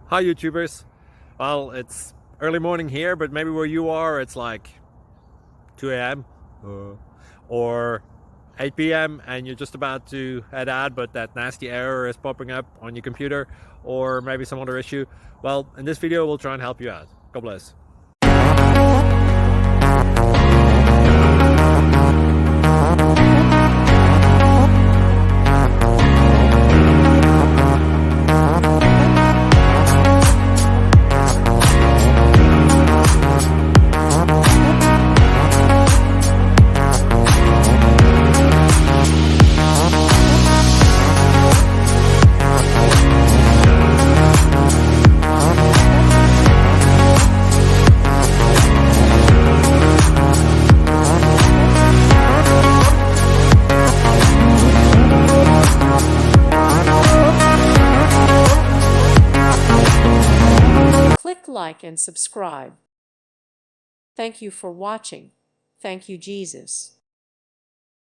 Hi YouTubers. Well, it's early morning here, but maybe where you are it's like 2 a.m. or 8 p.m. and you're just about to head out, but that nasty error is popping up on your computer, or maybe some other issue. Well, in this video we'll try and help you out. God bless. Click like and subscribe. Thank you for watching. Thank you, Jesus.